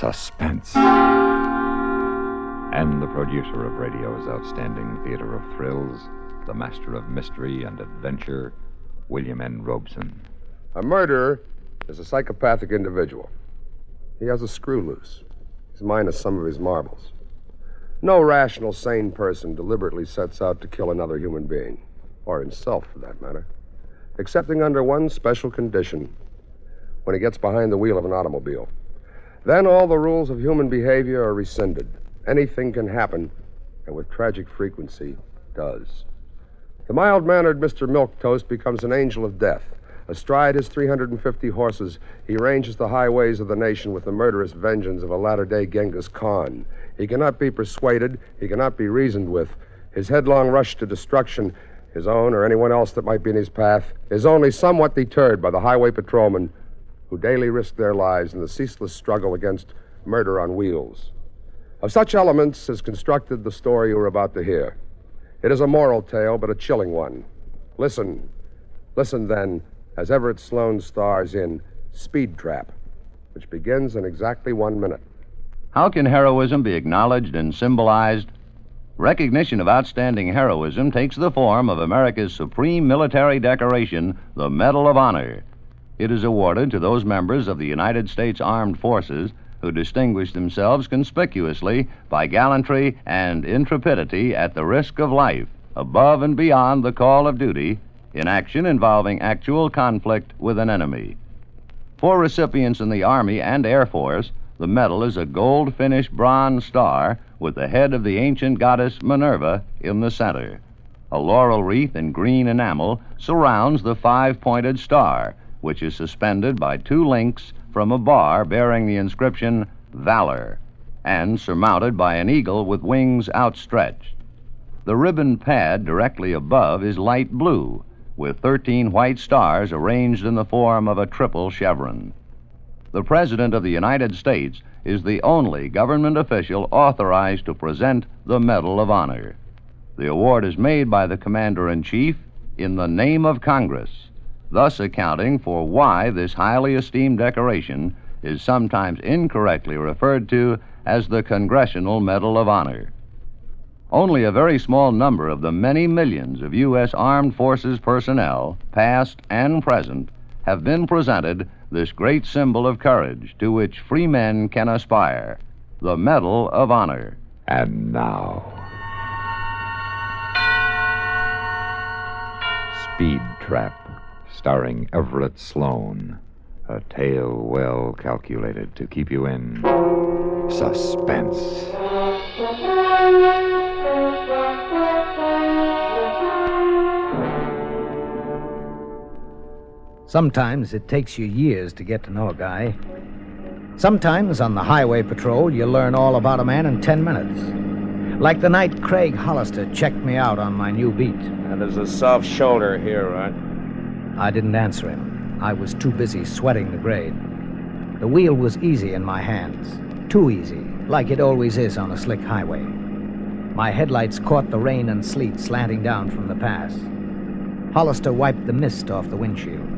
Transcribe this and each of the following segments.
Suspense. And the producer of radio's outstanding theater of thrills, the master of mystery and adventure, William N. Robeson. A murderer is a psychopathic individual. He has a screw loose. He's minus some of his marbles. No rational, sane person deliberately sets out to kill another human being, or himself for that matter, excepting under one special condition: when he gets behind the wheel of an automobile. Then all the rules of human behavior are rescinded. Anything can happen, and with tragic frequency, does. The mild-mannered Mr. Milquetoast becomes an angel of death. Astride his 350 horses, he ranges the highways of the nation with the murderous vengeance of a latter-day Genghis Khan. He cannot be persuaded, he cannot be reasoned with. His headlong rush to destruction, his own or anyone else that might be in his path, is only somewhat deterred by the highway patrolmen who daily risk their lives in the ceaseless struggle against murder on wheels. Of such elements is constructed the story you are about to hear. It is a moral tale, but a chilling one. Listen, then, as Everett Sloane stars in Speed Trap, which begins in exactly 1 minute. How can heroism be acknowledged and symbolized? Recognition of outstanding heroism takes the form of America's supreme military decoration, the Medal of Honor. It is awarded to those members of the United States Armed Forces who distinguish themselves conspicuously by gallantry and intrepidity at the risk of life, above and beyond the call of duty, in action involving actual conflict with an enemy. For recipients in the Army and Air Force, the medal is a gold-finished bronze star with the head of the ancient goddess Minerva in the center. A laurel wreath in green enamel surrounds the five-pointed star, which is suspended by two links from a bar bearing the inscription Valor, and surmounted by an eagle with wings outstretched. The ribbon pad directly above is light blue, with 13 white stars arranged in the form of a triple chevron. The President of the United States is the only government official authorized to present the Medal of Honor. The award is made by the Commander-in-Chief in the name of Congress, thus accounting for why this highly esteemed decoration is sometimes incorrectly referred to as the Congressional Medal of Honor. Only a very small number of the many millions of U.S. Armed Forces personnel, past and present, have been presented this great symbol of courage to which free men can aspire, the Medal of Honor. And now, Speed Trap, starring Everett Sloane. A tale well calculated to keep you in suspense. Sometimes it takes you years to get to know a guy. Sometimes on the highway patrol, you learn all about a man in 10 minutes. Like the night Craig Hollister checked me out on my new beat. And there's a soft shoulder here, right? I didn't answer him. I was too busy sweating the grade. The wheel was easy in my hands. Too easy, like it always is on a slick highway. My headlights caught the rain and sleet slanting down from the pass. Hollister wiped the mist off the windshield.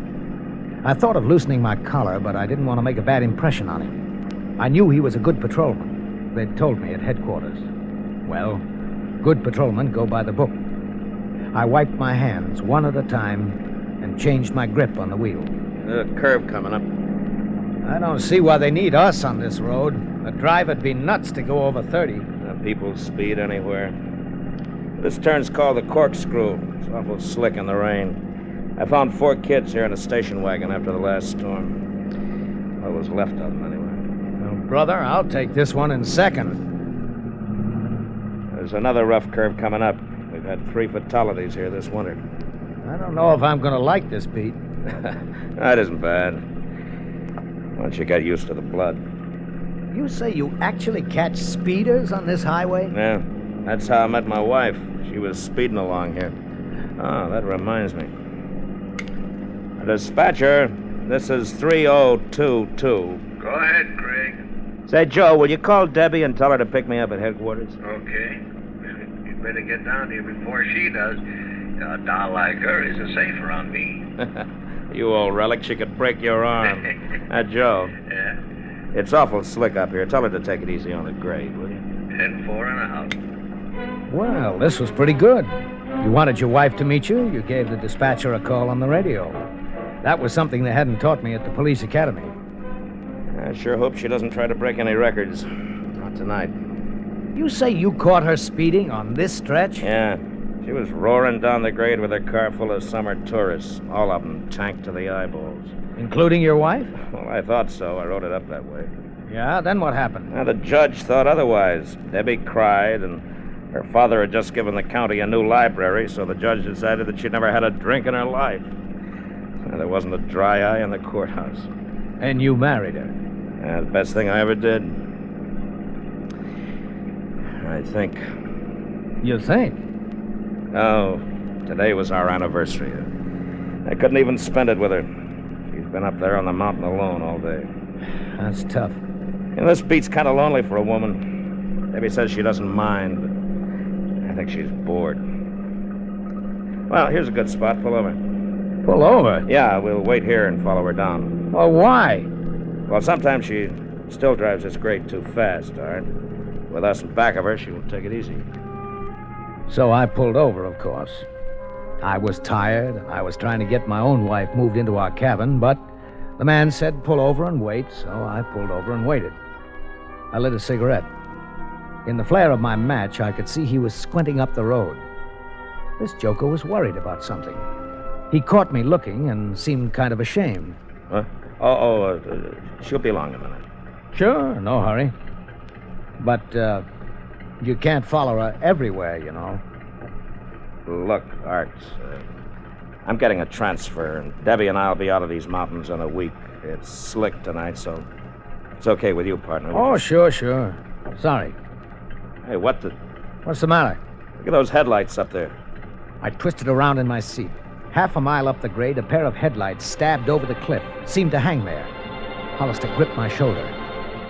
I thought of loosening my collar, but I didn't want to make a bad impression on him. I knew he was a good patrolman. They'd told me at headquarters. Well, good patrolmen go by the book. I wiped my hands one at a time and changed my grip on the wheel. There's a curve coming up. I don't see why they need us on this road. A driver'd be nuts to go over 30. People speed anywhere. This turn's called the Corkscrew. It's awful slick in the rain. I found 4 kids here in a station wagon after the last storm. What was left of them, anyway. Well, brother, I'll take this one in second. There's another rough curve coming up. We've had 3 fatalities here this winter. I don't know if I'm going to like this beat. That isn't bad. Once you get used to the blood. You say you actually catch speeders on this highway? Yeah, that's how I met my wife. She was speeding along here. Oh, that reminds me. Dispatcher, this is 3022. Go ahead, Craig. Say, Joe, will you call Debbie and tell her to pick me up at headquarters? Okay. You better get down here before she does. A doll like her isn't safe around me. You old relic, she could break your arm. Joe. Yeah. It's awful slick up here. Tell her to take it easy on the grade, will you? 10-4 and out. Well, this was pretty good. You wanted your wife to meet you. You gave the dispatcher a call on the radio. That was something they hadn't taught me at the police academy. I sure hope she doesn't try to break any records. Not tonight. You say you caught her speeding on this stretch? Yeah. She was roaring down the grade with her car full of summer tourists, all of them tanked to the eyeballs. Including your wife? Well, I thought so. I wrote it up that way. Yeah, then what happened? Now, the judge thought otherwise. Debbie cried, and her father had just given the county a new library, so the judge decided that she'd never had a drink in her life. And there wasn't a dry eye in the courthouse. And you married her? Yeah, the best thing I ever did. I think. You think? Oh, today was our anniversary. I couldn't even spend it with her. She's been up there on the mountain alone all day. That's tough. And this beat's kind of lonely for a woman. Debbie says she doesn't mind, but I think she's bored. Well, here's a good spot. Pull over. Pull over? Yeah, we'll wait here and follow her down. Well, why? Well, sometimes she still drives this grade too fast, all right? With us in back of her, she will take it easy. So I pulled over, of course. I was tired, and I was trying to get my own wife moved into our cabin, but the man said pull over and wait, so I pulled over and waited. I lit a cigarette. In the flare of my match, I could see he was squinting up the road. This joker was worried about something. He caught me looking and seemed kind of ashamed. Huh? She'll be along in a minute. Sure, no hurry. But, you can't follow her everywhere, you know. Look, Art, I'm getting a transfer, and Debbie and I'll be out of these mountains in a week. It's slick tonight, so it's okay with you, partner. Oh, sure. Sorry. Hey, what the... What's the matter? Look at those headlights up there. I twisted around in my seat. Half a mile up the grade, a pair of headlights stabbed over the cliff, seemed to hang there. Hollister gripped my shoulder.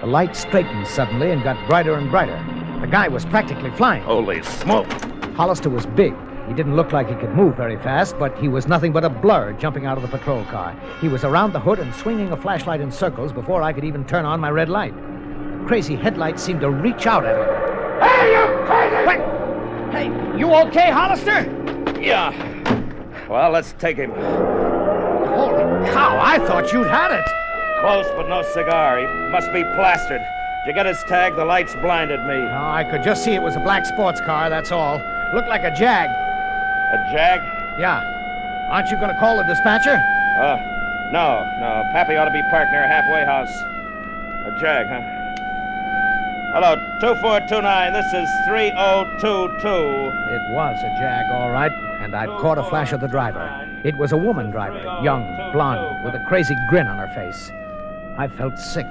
The light straightened suddenly and got brighter and brighter. The guy was practically flying. Holy smoke! Hollister was big. He didn't look like he could move very fast, but he was nothing but a blur jumping out of the patrol car. He was around the hood and swinging a flashlight in circles before I could even turn on my red light. The crazy headlights seemed to reach out at him. Hey, you crazy! Wait! Hey, you okay, Hollister? Yeah. Well, let's take him. Holy cow, I thought you'd had it. Close, but no cigar. He must be plastered. Did you get his tag? The lights blinded me. No, I could just see it was a black sports car, that's all. Looked like a Jag. A Jag? Yeah. Aren't you going to call the dispatcher? No. Pappy ought to be parked near a halfway house. A Jag, huh? Hello, 2429. This is 3022. It was a Jag, all right. And I'd caught a flash of the driver. It was a woman driver, young, blonde, with a crazy grin on her face. I felt sick.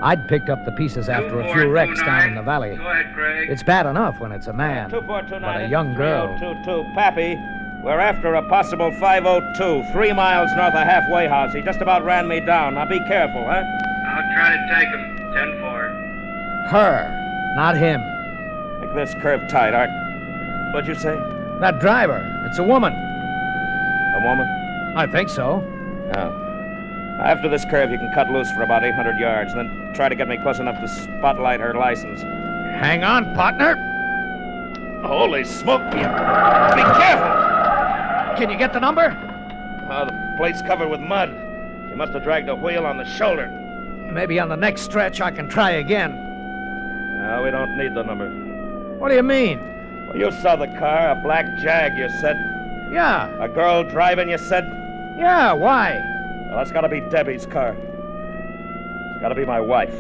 I'd picked up the pieces after a few wrecks down in the valley. Go ahead, Craig. It's bad enough when it's a man, 2429. but a young girl. 3022. Pappy, we're after a possible 502, 3 miles north of halfway house. He just about ran me down. Now be careful, huh? I'll try to take him. 10-4. Her, not him. Make this curve tight, Art. What'd you say? That driver, it's a woman. A woman? I think so. Oh. After this curve, you can cut loose for about 800 yards, and then try to get me close enough to spotlight her license. Hang on, partner. Holy smoke! Be careful! Can you get the number? Oh, the plate's covered with mud. She must have dragged a wheel on the shoulder. Maybe on the next stretch I can try again. No, we don't need the number. What do you mean? Well, you saw the car, a black Jag, you said. Yeah. A girl driving, you said. Yeah, why? Well, that's got to be Debbie's car. It's got to be my wife.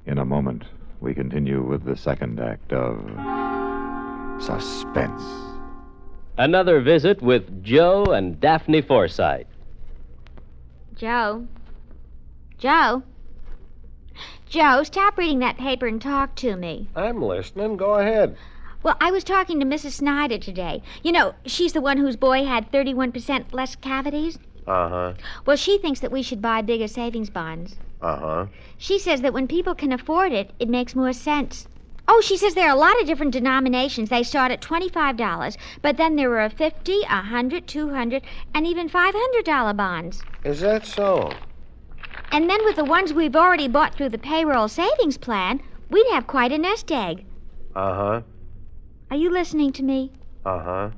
In a moment, we continue with the second act of Suspense. Another visit with Joe and Daphne Forsythe. Joe? Joe, stop reading that paper and talk to me. I'm listening. Go ahead. Well, I was talking to Mrs. Snyder today. You know, she's the one whose boy had 31% less cavities. Uh-huh. Well, she thinks that we should buy bigger savings bonds. Uh-huh. She says that when people can afford it, it makes more sense. Oh, she says there are a lot of different denominations. They start at $25, but then there are $50, $100, $200, and even $500 bonds. Is that so? And then with the ones we've already bought through the payroll savings plan, we'd have quite a nest egg. Uh-huh. Are you listening to me? Uh-huh.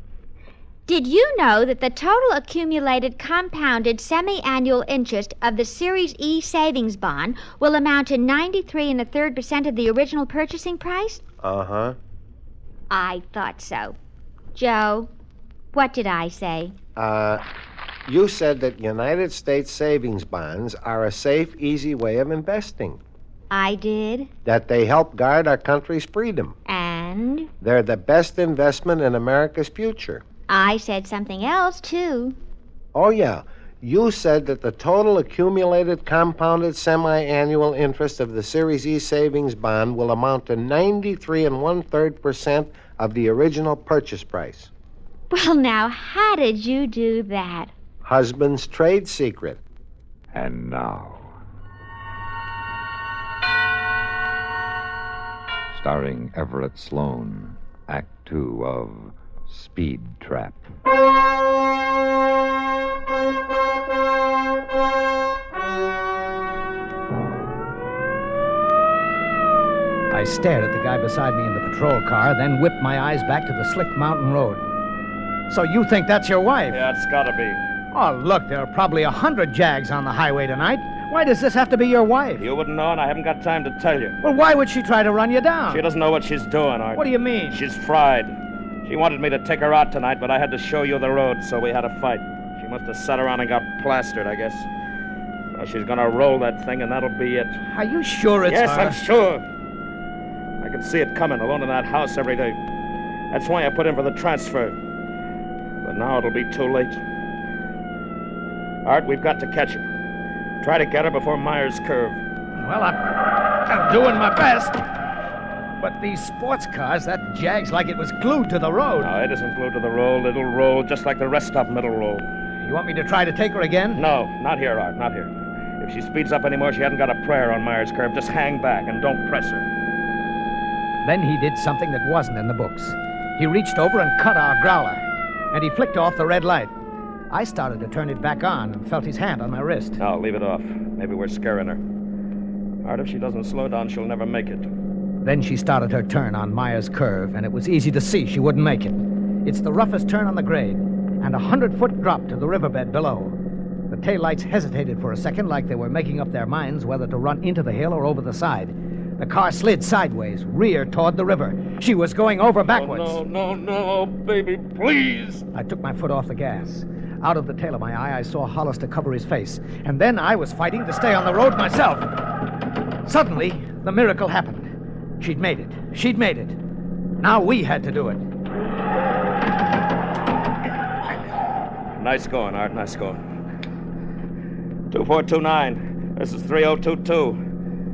Did you know that the total accumulated compounded semi-annual interest of the Series E savings bond will amount to 93 1/3% of the original purchasing price? Uh-huh. I thought so. Joe, what did I say? You said that United States savings bonds are a safe, easy way of investing. I did. That they help guard our country's freedom. And? They're the best investment in America's future. I said something else, too. Oh, yeah. You said that the total accumulated compounded semi-annual interest of the Series E savings bond will amount to 93 1/3% of the original purchase price. Well, now, how did you do that? Husband's trade secret. And now, starring Everett Sloane, Act 2 of Speed Trap. I stared at the guy beside me in the patrol car, then whipped my eyes back to the slick mountain road. So you think that's your wife? Yeah, it's gotta be. Oh, look, there are probably 100 Jags on the highway tonight. Why does this have to be your wife? You wouldn't know, and I haven't got time to tell you. Well, why would she try to run you down? She doesn't know what she's doing, Art. What do you mean? She's fried. She wanted me to take her out tonight, but I had to show you the road, so we had a fight. She must have sat around and got plastered, I guess. Well, she's gonna roll that thing, and that'll be it. Are you sure it's Yes, her? I'm sure. I can see it coming, alone in that house every day. That's why I put in for the transfer. But now it'll be too late. Art, we've got to catch her. Try to get her before Myers Curve. Well, I'm doing my best. But these sports cars, that Jag's like it was glued to the road. No, it isn't glued to the road. It'll roll just like the rest of them. It'll roll. You want me to try to take her again? No, not here, Art, not here. If she speeds up anymore, she hasn't got a prayer on Myers Curve. Just hang back and don't press her. Then he did something that wasn't in the books. He reached over and cut our growler, and he flicked off the red light. I started to turn it back on and felt his hand on my wrist. No, leave it off. Maybe we're scaring her. Art, if she doesn't slow down, she'll never make it. Then she started her turn on Myers Curve, and it was easy to see she wouldn't make it. It's the roughest turn on the grade, and a 100-foot drop to the riverbed below. The taillights hesitated for a second like they were making up their minds whether to run into the hill or over the side. The car slid sideways, rear toward the river. She was going over backwards. Oh, no, baby, please. I took my foot off the gas. Out of the tail of my eye, I saw Hollister cover his face. And then I was fighting to stay on the road myself. Suddenly, the miracle happened. She'd made it. She'd made it. Now we had to do it. Nice going, Art, nice going. 2429. This is 3022.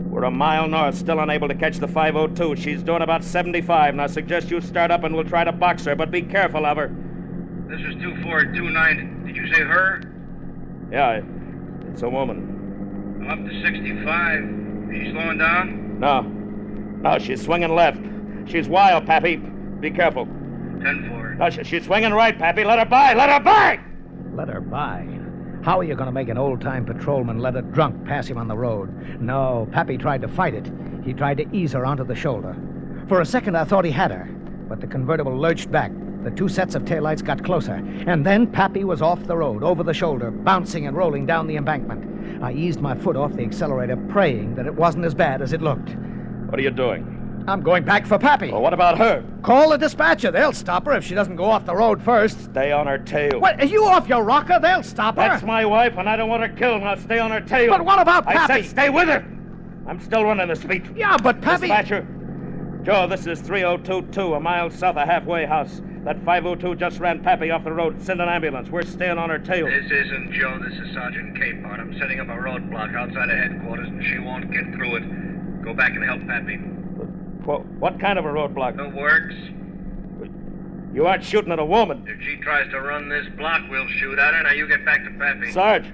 We're a mile north, still unable to catch the 502. She's doing about 75. Now, I suggest you start up and we'll try to box her, but be careful of her. This is 2429. Did you say her? Yeah, it's a woman. I'm up to 65. Is she slowing down? No, she's swinging left. She's wild, Pappy. Be careful. 10-4. No, she's swinging right, Pappy. Let her by! Let her by! Let her by? How are you going to make an old-time patrolman let a drunk pass him on the road? No, Pappy tried to fight it. He tried to ease her onto the shoulder. For a second, I thought he had her, but the convertible lurched back. The two sets of taillights got closer, and then Pappy was off the road, over the shoulder, bouncing and rolling down the embankment. I eased my foot off the accelerator, praying that it wasn't as bad as it looked. What are you doing? I'm going back for Pappy. Well, what about her? Call the dispatcher. They'll stop her if she doesn't go off the road first. Stay on her tail. What, are you off your rocker? They'll stop her. That's my wife, and I don't want her killed. Now stay on her tail. But what about Pappy? I said stay with her. I'm still running the speech. Yeah, but Pappy... Dispatcher. Joe, this is 3022, a mile south of Halfway House. That 502 just ran Pappy off the road. Send an ambulance. We're staying on her tail. This isn't Joe. This is Sergeant Capehart. I'm setting up a roadblock outside of headquarters, and she won't get through it. Go back and help Pappy. Well, what kind of a roadblock? It works. You aren't shooting at a woman. If she tries to run this block, we'll shoot at her. Now you get back to Pappy. Sarge,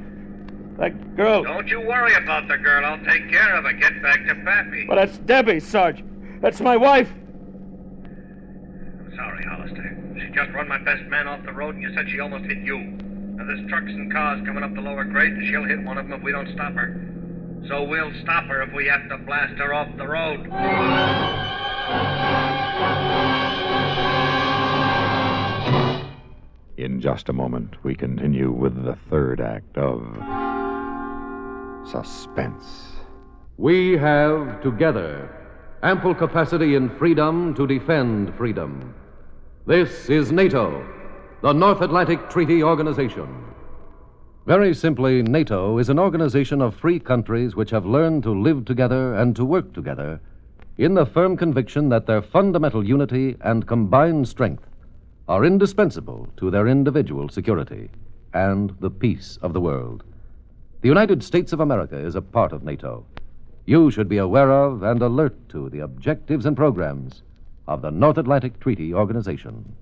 that girl... Don't you worry about the girl. I'll take care of her. Get back to Pappy. Well, that's Debbie, Sarge. That's my wife. I'm sorry, Hollister. She just run my best man off the road, and you said she almost hit you. Now, there's trucks and cars coming up the lower grade, and she'll hit one of them if we don't stop her. So we'll stop her if we have to blast her off the road. In just a moment, we continue with the third act of Suspense. We have, together, ample capacity and freedom to defend freedom. This is NATO, the North Atlantic Treaty Organization. Very simply, NATO is an organization of free countries which have learned to live together and to work together in the firm conviction that their fundamental unity and combined strength are indispensable to their individual security and the peace of the world. The United States of America is a part of NATO. You should be aware of and alert to the objectives and programs of the North Atlantic Treaty Organization.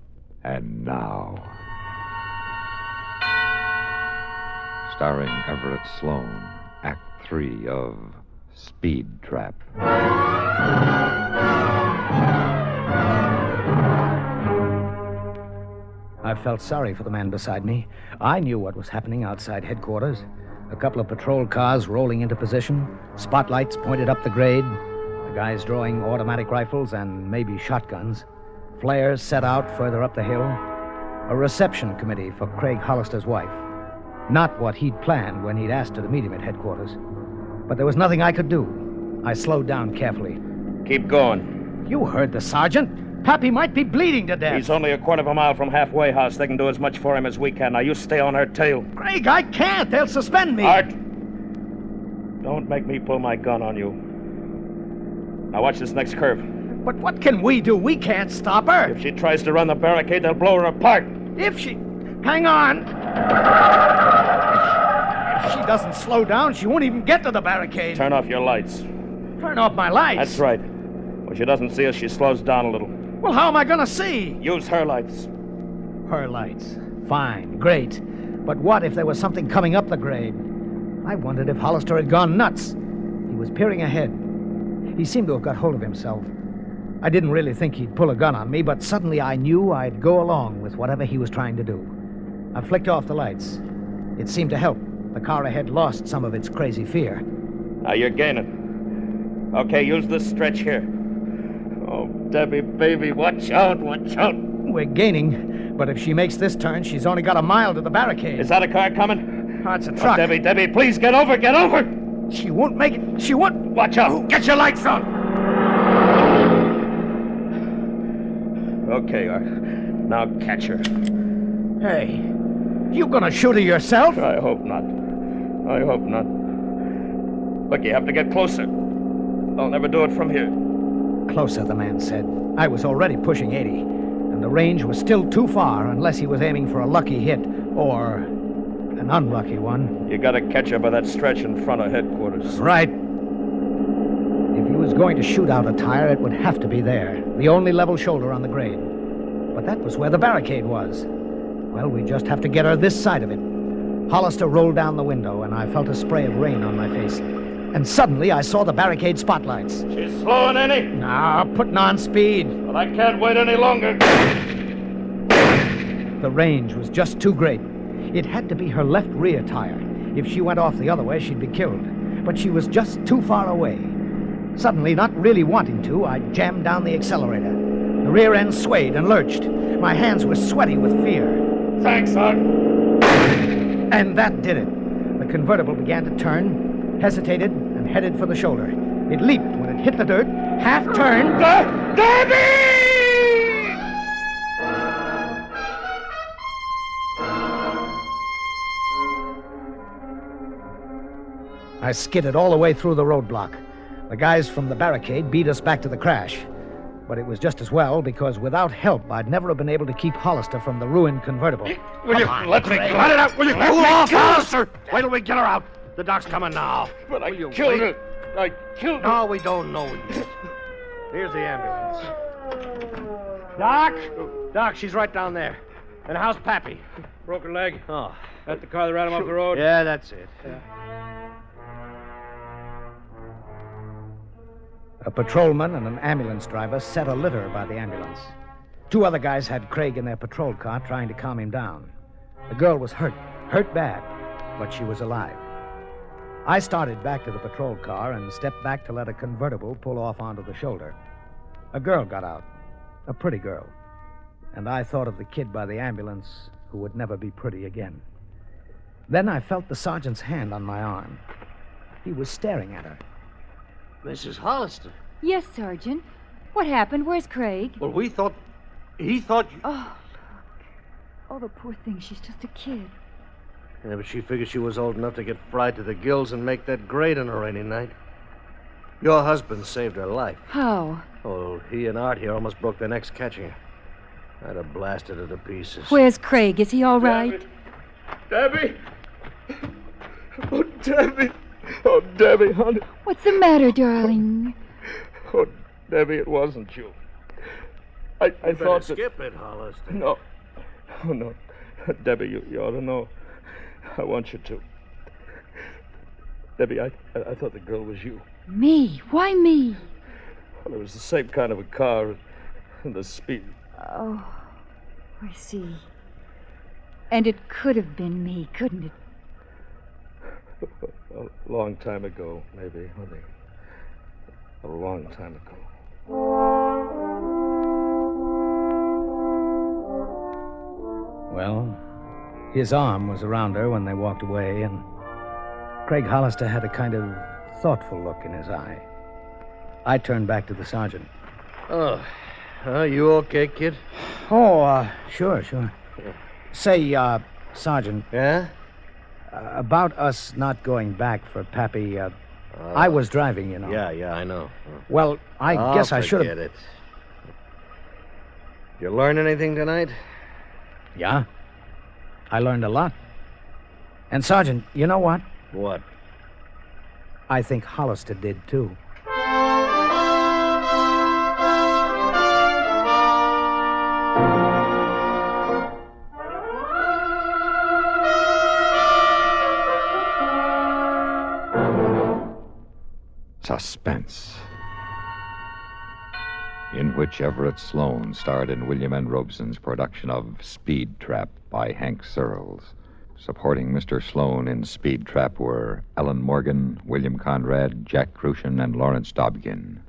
And now, starring Everett Sloane, Act 3 of Speed Trap. I felt sorry for the man beside me. I knew what was happening outside headquarters. A couple of patrol cars rolling into position, spotlights pointed up the grade, the guys drawing automatic rifles and maybe shotguns, flares set out further up the hill, a reception committee for Craig Hollister's wife. Not what he'd planned when he'd asked her to meet him at headquarters. But there was nothing I could do. I slowed down carefully. Keep going. You heard the sergeant. Pappy might be bleeding to death. He's only a quarter of a mile from halfway house. They can do as much for him as we can. Now, you stay on her tail. Craig, I can't. They'll suspend me. Art! Don't make me pull my gun on you. Now, watch this next curve. But what can we do? We can't stop her. If she tries to run the barricade, they'll blow her apart. If she... Hang on. If she doesn't slow down, she won't even get to the barricade. Turn off your lights. Turn off my lights? That's right. When she doesn't see us, she slows down a little. Well, how am I going to see? Use her lights. Her lights. Fine. Great. But what if there was something coming up the grade? I wondered if Hollister had gone nuts. He was peering ahead. He seemed to have got hold of himself. I didn't really think he'd pull a gun on me, but suddenly I knew I'd go along with whatever he was trying to do. I flicked off the lights. It seemed to help. The car ahead lost some of its crazy fear. Now you're gaining. Okay, use this stretch here. Oh, Debbie, baby, watch out, watch out. We're gaining, but if she makes this turn, she's only got a mile to the barricade. Is that a car coming? Oh, it's a truck. Oh, Debbie, please get over, get over. She won't make it. She won't. Watch out. Get your lights on. Okay, Art. Now catch her. Hey, you gonna shoot her yourself? I hope not. I hope not. Look, you have to get closer. I'll never do it from here. Closer, the man said. I was already pushing 80, and the range was still too far unless he was aiming for a lucky hit or an unlucky one. You gotta catch her by that stretch in front of headquarters. Right. If he was going to shoot out a tire, it would have to be there, the only level shoulder on the grade. But that was where the barricade was. Well, we just have to get her this side of it. Hollister rolled down the window, and I felt a spray of rain on my face. And suddenly, I saw the barricade spotlights. She's slowing any? Nah, putting on speed. Well, I can't wait any longer. The range was just too great. It had to be her left rear tire. If she went off the other way, she'd be killed. But she was just too far away. Suddenly, not really wanting to, I jammed down the accelerator. The rear end swayed and lurched. My hands were sweaty with fear. Thanks, Art. And that did it. The convertible began to turn, hesitated, and headed for the shoulder. It leaped when it hit the dirt, half-turned. Debbie! I skidded all the way through the roadblock. The guys from the barricade beat us back to the crash. But it was just as well, because without help, I'd never have been able to keep Hollister from the ruined convertible. Will you let me Let it out! Will you move off, Hollister? Wait till we get her out. The doc's coming now. But I killed her. I killed her. No, we don't know yet. Here's the ambulance. Doc? Doc, she's right down there. And how's Pappy? Broke her leg. Oh. That's the car that ran him off the road? Yeah, that's it. A patrolman and an ambulance driver set a litter by the ambulance. 2 other guys had Craig in their patrol car trying to calm him down. The girl was hurt bad, but she was alive. I started back to the patrol car and stepped back to let a convertible pull off onto the shoulder. A girl got out, a pretty girl. And I thought of the kid by the ambulance who would never be pretty again. Then I felt the sergeant's hand on my arm. He was staring at her. Mrs. Hollister. Yes, Sergeant. What happened? Where's Craig? Well, he thought you... Oh, look. Oh, the poor thing. She's just a kid. Yeah, but she figured she was old enough to get fried to the gills and make that grade on a rainy night. Your husband saved her life. How? Oh, he and Art here almost broke their necks catching her. I'd have blasted her to pieces. Where's Craig? Is he all right? Debbie! Oh, Debbie! Oh, Debbie, honey. What's the matter, darling? Oh, Debbie, it wasn't you. I thought that... Skip it, Hollister. No. Oh, no. Debbie, you ought to know. I want you to. Debbie, I thought the girl was you. Me? Why me? Well, it was the same kind of a car and the speed. Oh, I see. And it could have been me, couldn't it? A long time ago, maybe, honey. A long time ago. Well, his arm was around her when they walked away, and Craig Hollister had a kind of thoughtful look in his eye. I turned back to the sergeant. Oh, are you okay, kid? Oh, sure. Say, Sergeant. Yeah? About us not going back for Pappy, I was driving, you know. Yeah, I know. Well, I guess I should have... Forget it. You learn anything tonight? Yeah. I learned a lot. And, Sergeant, you know what? What? I think Hollister did, too. Suspense, in which Everett Sloane starred in William N. Robeson's production of Speed Trap by Hank Searles. Supporting Mr. Sloane in Speed Trap were Ellen Morgan, William Conrad, Jack Crucian, and Lawrence Dobkin.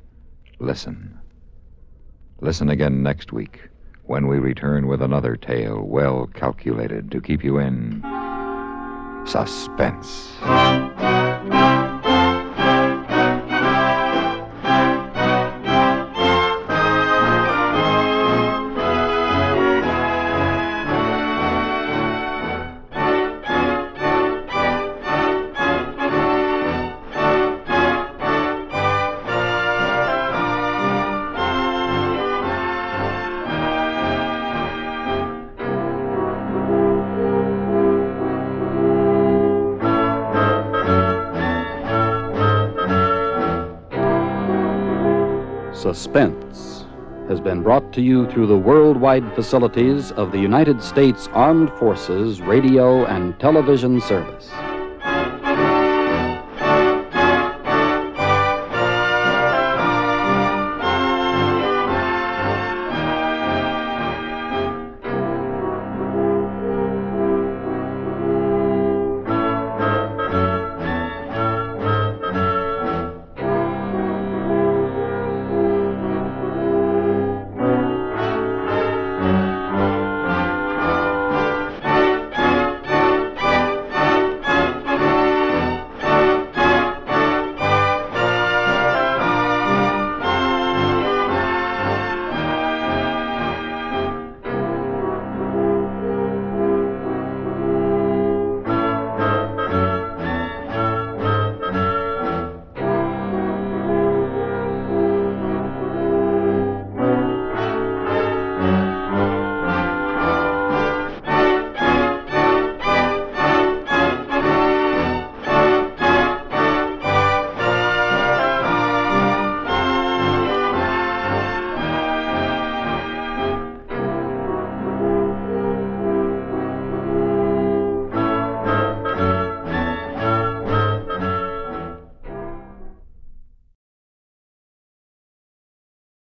Listen. Listen again next week when we return with another tale well calculated to keep you in suspense. Suspense has been brought to you through the worldwide facilities of the United States Armed Forces Radio and Television Service.